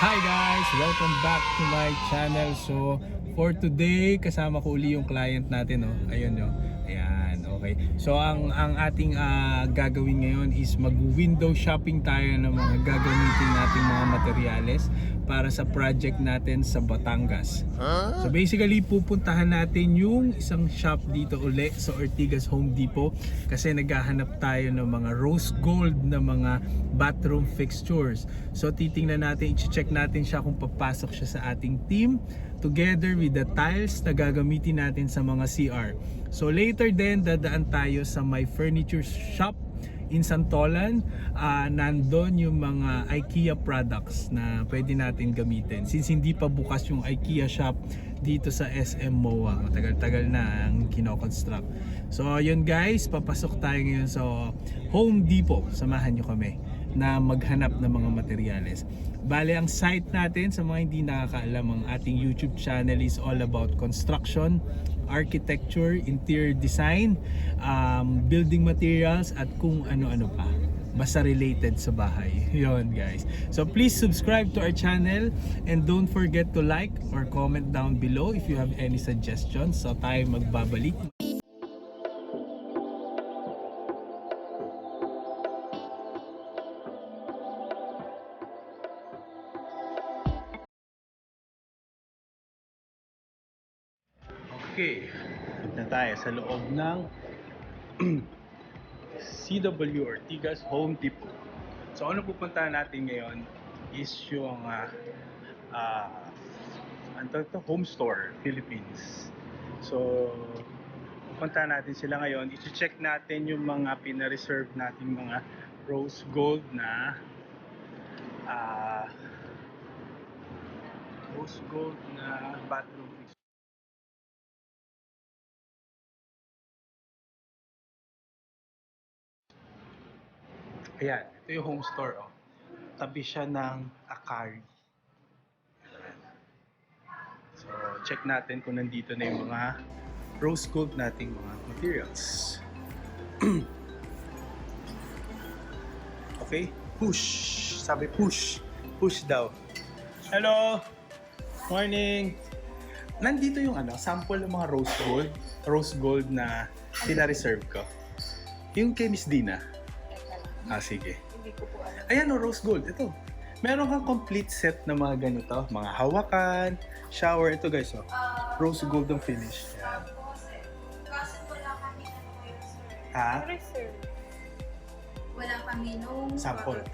Hi guys! Welcome back to my channel. So, for today, kasama ko uli yung client natin, no? Ayun, no? Ayan, okay. So, ang ating gagawin ngayon is mag-window shopping tayo ng mga gagamitin nating mga materyales para sa project natin sa Batangas. So, basically, pupuntahan natin yung isang shop dito uli sa Ortigas Home Depot kasi naghahanap tayo ng mga rose gold na mga bathroom fixtures. So, titingnan natin, i-check natin siya kung papasok siya sa ating team together with the tiles na gagamitin natin sa mga CR. So later din dadaan tayo sa my furniture shop in Santolan. Nandun yung mga IKEA products na pwede natin gamitin since hindi pa bukas yung IKEA shop dito sa SM MOA. Matagal-tagal na ang kinoconstruct. So yun guys, papasok tayo ngayon sa Home Depot. Samahan nyo kami na maghanap ng mga materyales. Bale, ang site natin, sa mga hindi nakakaalam, ang ating YouTube channel is all about construction, architecture, interior design, building materials, at kung ano-ano pa. Basta related sa bahay. Yun guys. So please subscribe to our channel and don't forget to like or comment down below if you have any suggestions. So tayo magbabalik. Okay, punta tayo sa loob ng CW Ortigas Home Depot. So ano pupuntahan natin ngayon is yung Home Store Philippines. So pupuntahan natin sila ngayon. I-check natin yung mga pina-reserve nating mga rose gold na bathroom fixture. Ayan, ito yung home store. Oh. Tabi siya ng Akari. So, check natin kung nandito na yung mga rose gold nating mga materials. Okay, push. Sabi push. Push daw. Hello! Morning! Nandito yung sample ng mga rose gold. Rose gold na pina-reserve ko. Yung kay Miss Dina. Sige. Hindi ko po alam. Ayan o, rose gold. Ito. Meron kang complete set ng mga ganito. Mga hawakan, shower. Ito guys, oh. Rose gold ang finish. Yan. Kasi wala kami ngayon, sir. Ha? Sorry, sir. Wala kami nung... Sample.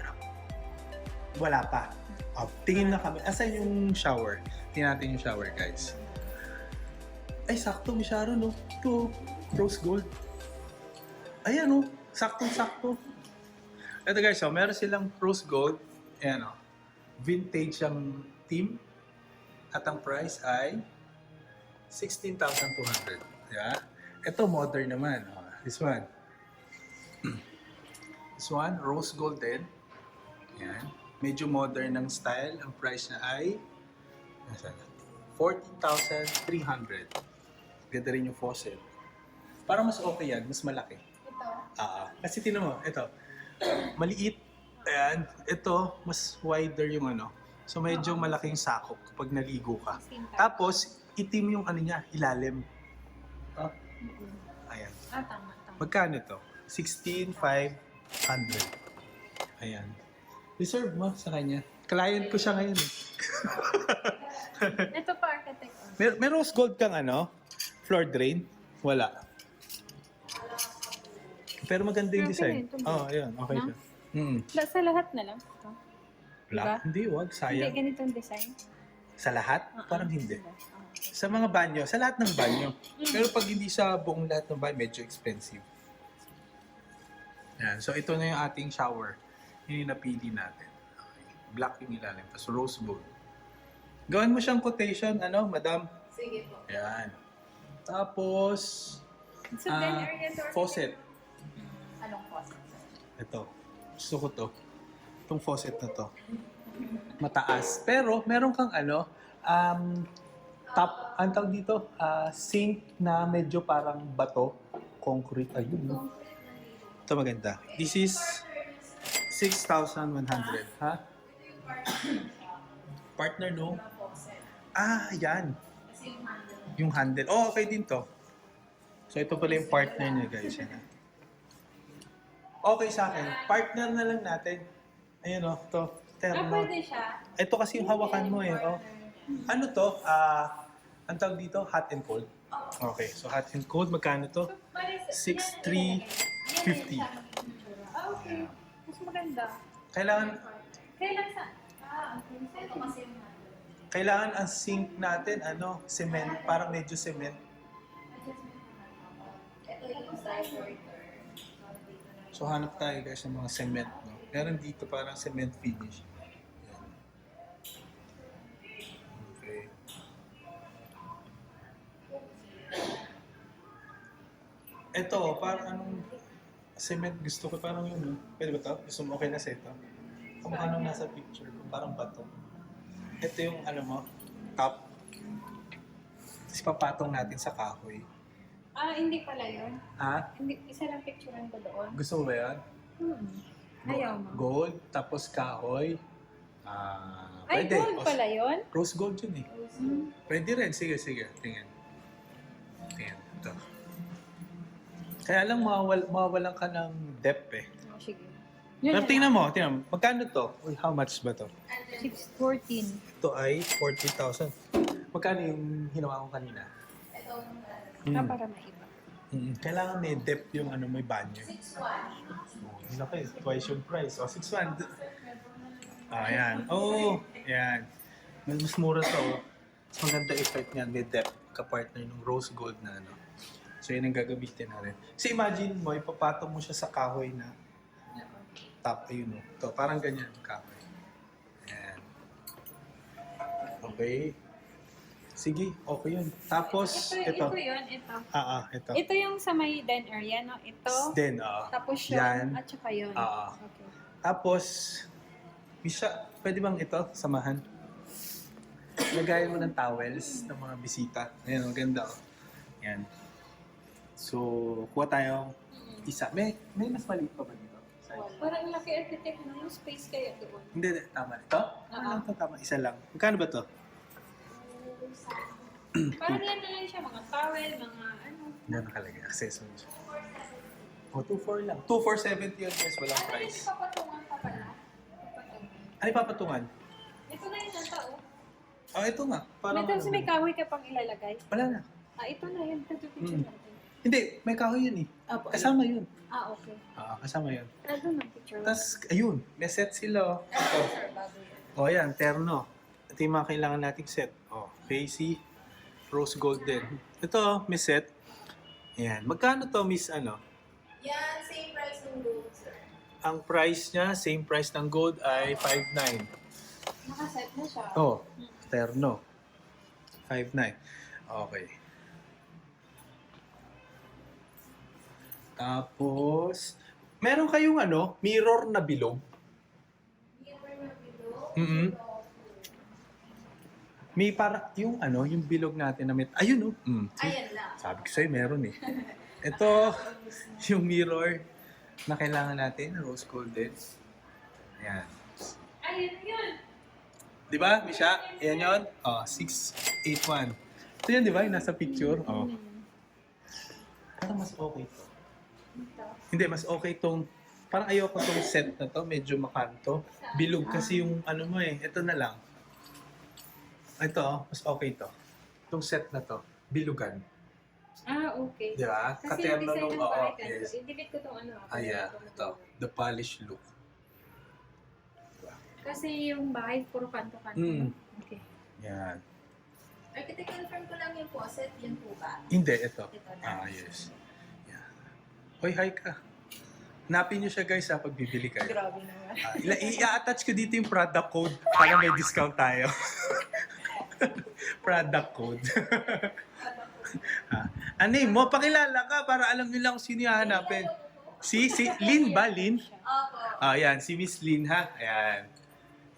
Wala pa. Oh, tingin na kami. Asan yung shower? Tingnan natin yung shower, guys. Ay, sakto, may shower, no? Ito, rose gold. Ayan, oh. Saktong-sakto. Ito guys, so meron silang rose gold. Ayan o. Vintage ang team. At ang price ay 16,200. Yeah. Ito modern naman. This one. This one, rose gold din. Ayan. Medyo modern ng style. Ang price na ay 14,300. Ganda rin yung faucet. Parang mas okay yan. Mas malaki. Ito? Kasi tinan mo, ito. Maliit. Ayan. Ito, mas wider yung So, medyo malaking sakop kapag naligo ka. Tapos, itim yung niya, ilalim. Ayan. Tama. Magkano ito? 16,500. Ayan. Reserve mo sa kanya. Client ko siya ngayon. Ito pa, architect. May rose gold kang floor drain? Wala. Pero maganda yung design. Ayan. Okay siya. Sa lahat na lang. Ito. Black? Hindi, wag. Sayang. Hindi, ganitong design. Sa lahat? Parang hindi. Sa mga banyo, sa lahat ng banyo. Pero pag hindi sa buong lahat ng banyo, medyo expensive. Yan. So, ito na yung ating shower. Yun yung napili natin. Okay. Black yung ilalim. Tapos rose gold. Gawin mo siyang quotation, madam? Sige po. Yan. Tapos, So, then area door. faucet. Anong faucet? Ito. Gusto ko to. Itong faucet na to. Mataas. Pero, meron kang top, ang tawag dito, sink na medyo parang bato. Concrete. Ayun. Ito maganda. This is 6,100. Ha? Partner nung? Mga faucet. Yan. Kasi yung handle. Yung handle. Oh, okay din to. So, ito pala yung partner niya, guys. Yan, ah. Okay sa akin. Partner na lang natin. Ayun, oh. Ito. Terno. Pwede siya. Ito kasi yung hawakan mo, eh. Oh. Ano to? Ang tawag dito? Hot and cold. Okay. So, hot and cold. Magkano to? 6,350. Okay. Mas maganda. Kailangan Kailan sa... okay. Ito kasi yung handle. Kailangan ang sink natin, cement, parang medyo cement. Ito yung diverter. So hanap tayo guys ng mga cement, no? Meron dito parang cement finish. Yan. Okay. Ito, parang anong cement gusto ko, parang yun, no? Pwede ba ito? Gusto mo okay na sa ito? Kung anong nasa picture, parang bato. Ito yung mo, top. Tapos papatong natin sa kahoy. Hindi pala yun. Ha? Isa lang picturean ko doon. Gusto mo ba yan? Ayaw mo. Gold, tapos kahoy. Ay, Pwede. gold pala yun? Rose gold yun eh. Pwede rin. Sige. Tingnan. Ito. Kaya lang mawawalan ka ng depth eh. Sige. Pero tingnan mo. Magkano to? Uy, how much ba to? 614. Ito ay 40,000. Magkano yung hinawa ko kanina? Ito Mm. para maiba. Kailangan may depth yung may banyo. 6-1. Laki, twice yung price. 6,100. Yan. Yan. Mas mura to. Mas maganda effect niyan, may depth kapartner ng rose gold na So yun ang gagamitin natin. Kasi imagine mo, ipapatong mo siya sa kahoy na top, ayun o. Ito, parang ganyan yung kahoy. Yan. Okay. Sige, okay yun. Tapos, ito. Ito yun, ito. Ito. Ito yung sa may den area, no? Ito. Then, Tapos yun, yan. at saka yun. Okay. Tapos, Misha, pwede bang ito, samahan? Lagayan mo ng towels ng mga bisita. Ayan, ang ganda. Yan. So, kuha tayo isa. May mas maliit pa ba dito? Parang laki architect na yung space kaya doon. Hindi, tama. Ito? Ito, tama. Isa lang. Magkano ba to? Parang yan na lang siya, mga towel, mga ano. Yan nakalagay. Accessories. 2,400 lang. 2,470 yun guys. Walang price. Ano papatungan pa pala? Ano papatungan? Ito na yun ang tao. Ito nga. Parang May tapos may kahoy ka pang ilalagay. Wala na. Ito na yun. Ito picture natin. Hindi, may kahoy yun eh. Apo, Kasama yun. okay. Kasama yun. Doon ang picture. Tapos, ayun, may set sila. Ito. Yan, terno. Ito yung mga kailangan nating set. Facey, rose gold din. Ito, may set. Ayan. Magkano to, Miss Yan, same price ng gold, sir. Ang price niya, same price ng gold ay 5,900. Nakaset na siya. Terno. 5,900. Okay. Tapos, meron kayong mirror na bilog. Mirror na below. May para yung yung bilog natin na ayun Ayan lang. Sabi ko sa'yo, meron eh. Ito, yung mirror na kailangan natin, rose golden. Ayan. Ayan yun. Di ba, Misha? Ayan yun? 681. Ito yun, di ba? Yung nasa picture. Parang mas okay to. Hindi, mas okay tong, parang ayoko tong set na to, medyo makanto. Bilog kasi yung mo eh. Ito na lang. Ito, mas okay to. Itong set na to, bilugan. Okay. Di ba? Kasi yung design ng bahay ka, yes. i-delete ko itong Ito. The polished look. Diba? Kasi yung bahay, puro kanto-kanto. Okay. Yan. Architect, confirm ko lang yung faucet, yun po ba? Hindi, ito. Ito na. Yes. Yan. Hoy, hi ka. Hanapin nyo siya guys pag bibili kayo. Grabe naman. I-attach ko dito yung product code para may discount tayo. Product code. Mo, pakilala ka para alam nila kung sino yung hahanapin. Si Lynn ba? Lynn? Opo. Yan, si Miss Lynn ha. Ayan.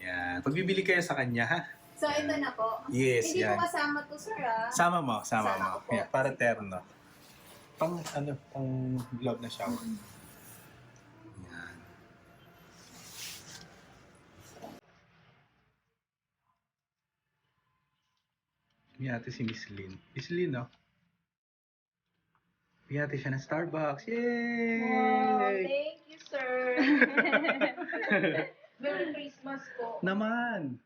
Yan. Pagbibili kayo sa kanya ha. So, ito na po. Yes, Hindi yan. ko kasama to, sir, Sama mo. Sama ko po. Yan, para terno. Pang love na shower. Yan. Biyate si Miss Lynn. Miss Lynn, no? Biyate siya ng Starbucks. Yay! Wow, thank you, sir. Merry Christmas po. Naman!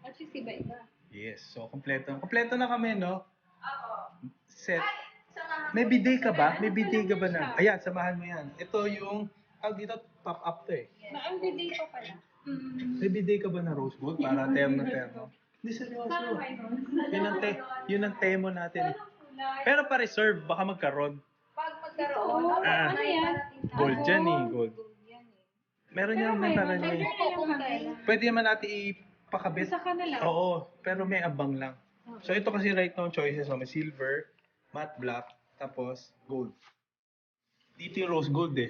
At least iba-iba. Yes, so kompleto. Kompleto na kami, no? Oo. Set. Ay, samahan May ko bidet dito ka sa ba? ganun. May bidet ka ba Wala na? siya. Ayan, samahan mo yan. Ito yung, dito, pop-up to eh. Ang bidet pa pala. May bidet ka ba na rose gold para terno-terno? Hindi, seryoso. Yun ang temo natin. Pero pa-reserve, baka magkaroon. Pag magkaroon, Ah, may parating na. gold dyan eh, gold. Gold yan eh. Meron yan, may parang Siyempre po kung kailan. pwede naman natin ipakabit. Sa kanila. Oo, pero may abang lang. So ito kasi right now choices, may silver, matte black, tapos gold. Dito yung rose gold eh.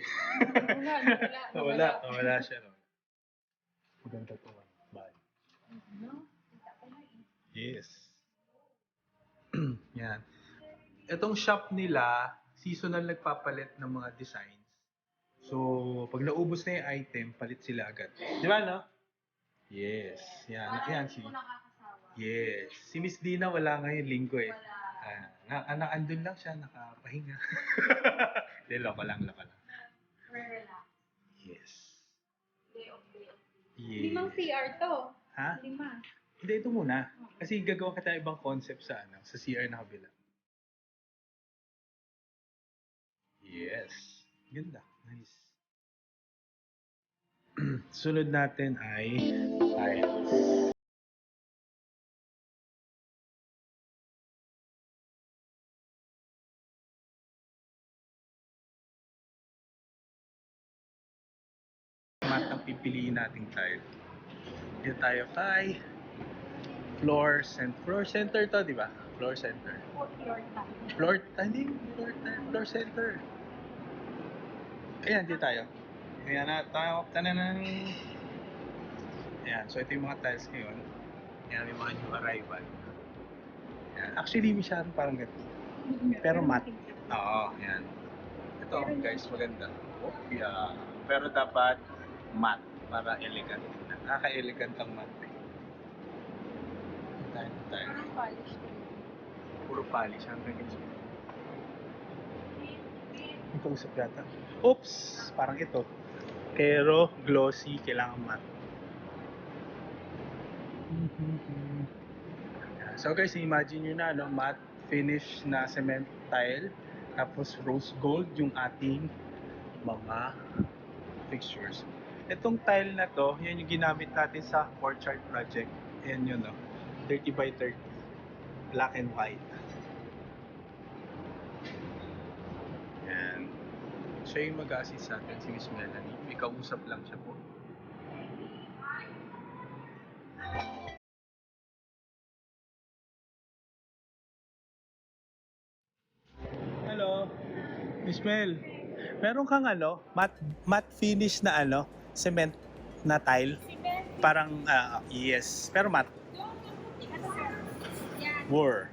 Wala siya. No? Maganda to. Bye. Yes. Yan. Itong shop nila, seasonal nagpapalit ng mga designs. So, pag naubos na yung item, palit sila agad. Di ba, no? Yes. Yan si... Yes. Si Miss Dina wala ngayon linggo eh. Andun lang siya, nakapahinga. Hindi, loko lang. Relax. Yes. Day of day. Yes. Limang CR to. Ha? 5. Hindi, ito muna. Kasi gagawa ka tayo ibang concept sa CR na kabila. Yes. Ganda. Nice. Sunod natin ay tiles. Mat ang pipiliin nating tile. Dito tayo kay floor center to, di ba? Floor center. Floor center. Ayan, dito tayo. Ayan na tayo. Tananan. Ayan, so ito yung mga tiles ngayon. Ayan, yung mga new arrival. Ayan. Actually, masyadong parang ganito. Pero matte. Oo, ayan. Ito, guys, maganda. Oh, yeah. Pero dapat matte para elegant. Nakaka-elegant ang matte. Tayo. Puro polish. Hanggang ganyan. May kausap yata. Oops! Parang ito. Pero glossy, kailangan matte. So guys, imagine nyo na, no, matte finish na cement tile. Tapos rose gold yung ating mga fixtures. Itong tile na to, yan yung ginamit natin sa orchard project. Yan yun, no? 30 by 30. Black and white. Yan. Siya yung mag-assist sa atin, si Miss Melanie. May kausap lang siya po. Hello, Miss Mel. Meron kang matte finish na cement na tile. Parang, yes. Pero matte. War.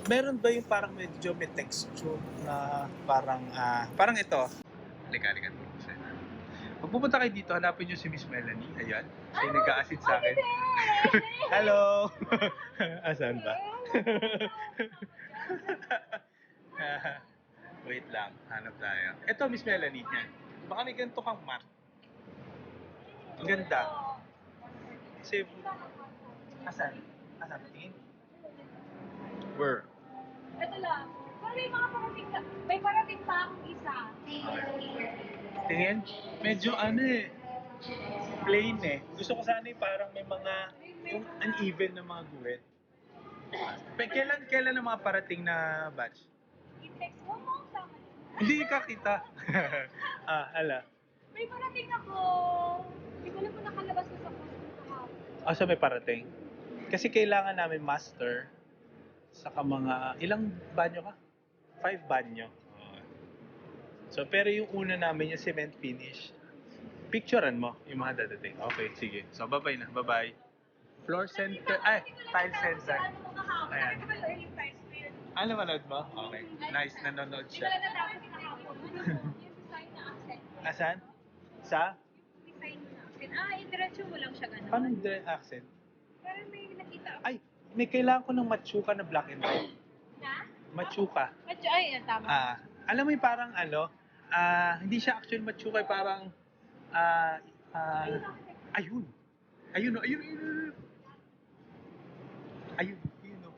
Meron ba yung parang medyo may texture na parang ito. Halika. Pag pupunta kayo dito, hanapin nyo si Miss Melanie. Ayan. Siya yung nag-a-assist sa akin. Hello! Asan ba? Wait lang. Hanap tayo. Ito, Miss Melanie. Yan. Baka may ganito kang matte. Ang ganda. Kasi, asan? Tingin? Where? Ito lang. Pero may parating pa akong isa. Tingin? Medyo plain eh. Gusto ko sana yung parang may mga, yung uneven na mga guhit. Kailan ang mga parating na batch? I-text mo sa akin. Hindi ka kita. Ala. May parating ako. Hindi ko lang po nakalabas ko sa post ko kahapon. So may parating. Kasi kailangan namin master saka mga, ilang banyo ka? 5 banyo. So, pero yung una namin yung cement finish. Picturean mo yung mga dadating. Okay, sige. So, bye-bye na. Bye-bye. Floor center. Tile center. Ayan. Manood mo? Okay. Nice, nanonood siya. Yung design na accent. Asan? Sa? Design na. accent. Indiretso mo lang siya gano'n. Paano yung direct accent? Parang may nakita ako. Ay, may kailangan ko ng matsuka na black and white. Na? Matsuka. Tama. Alam mo yung parang hindi siya actual matsuka, parang ayun. Ayun, oh, ayun, ayun, ayun. Ayun, ayun, oh.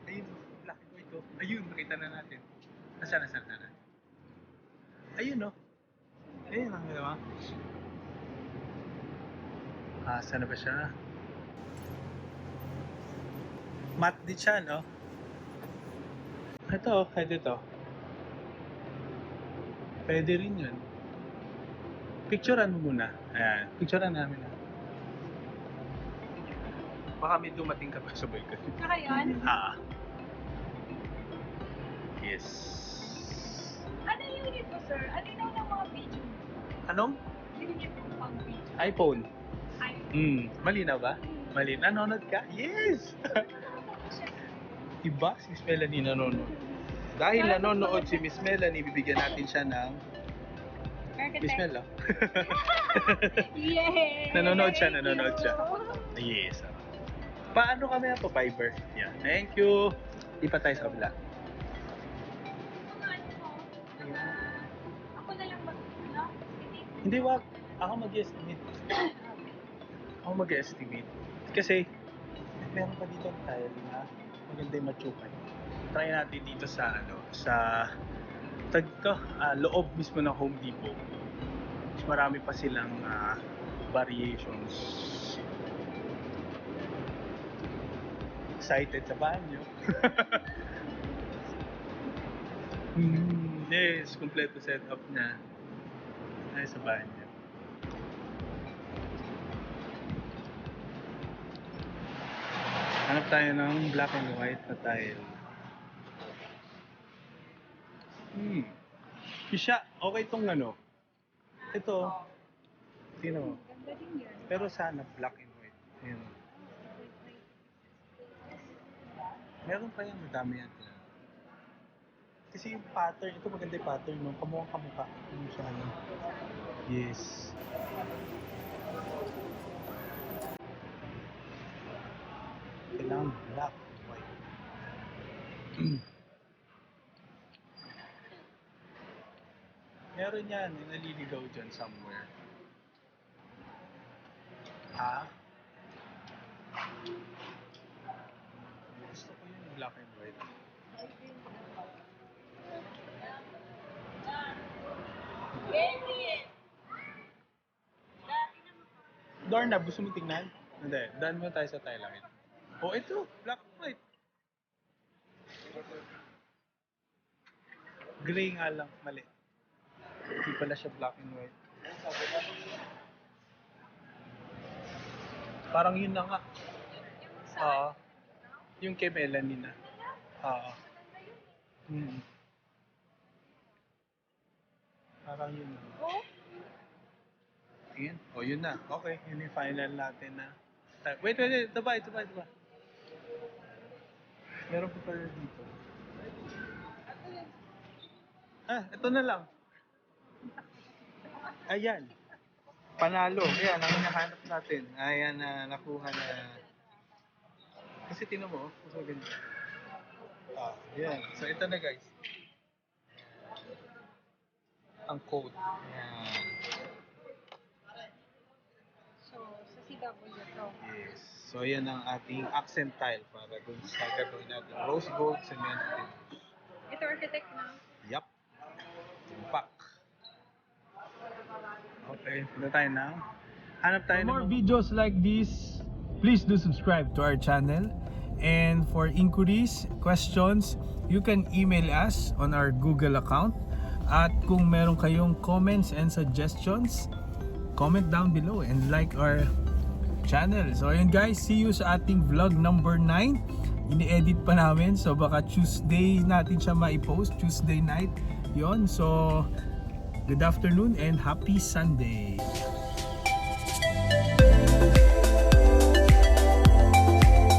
Ayun, oh, black and white, oh. Ayun, nakita na natin. Nasaan? Ayun, oh. Ayun, ang ginawa. Saan na ba siya? Matte din siya, no? Ito, pwede to. Pwede rin yun. Picturean mo muna. Ayan, picturean namin na. Baka may dumating ka pa sabay ka. Saka yun? Yes. Ano yung unit mo, sir? Ano yung ng mga video? Anong? Unit mo pang video. iPhone. iPhone. Malinaw ba? Malinaw. Nanonood ka? Yes! Iba si Miss Melanie nanonood. Dahil nanonood si Miss Melanie, bibigyan natin siya ng Miss Mel, Yay! Nanonood siya. Yes. Paano kami po, Viber? Yeah. Thank you. Ipa tayo sa kabila. Ako na lang Hindi, wag. Ako mag-estimate. Kasi, meron pa dito tile na maganda yung matsukay. Try natin dito sa loob mismo ng Home Depot. Mas marami pa silang variations. Excited sa banyo. Yes, kompleto setup na. Ay, sa banyo. Hanap tayo ng black and white na tile. Kisha, okay itong Ito, tingnan mo. Ganda din yan. Pero sana black and white. Ayan. Meron pa yan, madami yan. Kasi yung pattern, ito maganda yung pattern, no? Kamukhang kamukha. Yung siya, Yes. Kailangan black and white. Meron yan, yung naliligaw dyan somewhere. Gusto ko yung black and white. Doorknob, gusto mo tingnan? Hindi, daan mo tayo sa tile. Oh, ito, black and white. Gray nga lang, mali. Hindi pala siya black and white. Parang yun na nga. Yung kay Melanie na. Parang yun na. Ayan. Yun na. Okay, yun yung final natin na. Wait. Ito ba? Meron pa pala dito. Ito na lang. Ayan. Panalo. Ayan, ang hinahanap natin. Ayan na, nakuha na. Kasi tinan mo, mas maganda. Ayan. So, ito na guys. Ang code. Ayan. So, sa CW to. Yes. So, ayan ang ating accent tile para dun sa gagawin natin. Rose gold, cement, finish. Ito architect na. Yup. Impact. Okay, punta tayo na. Hanap tayo ng more videos like this. Please do subscribe to our channel. And for inquiries, questions, you can email us on our Google account. At kung meron kayong comments and suggestions, comment down below and like our channel. So ayun guys, see you sa ating vlog number 9. Ini-edit pa namin, so baka Tuesday natin siya ma-post, Tuesday night. Yon, so good afternoon and happy Sunday.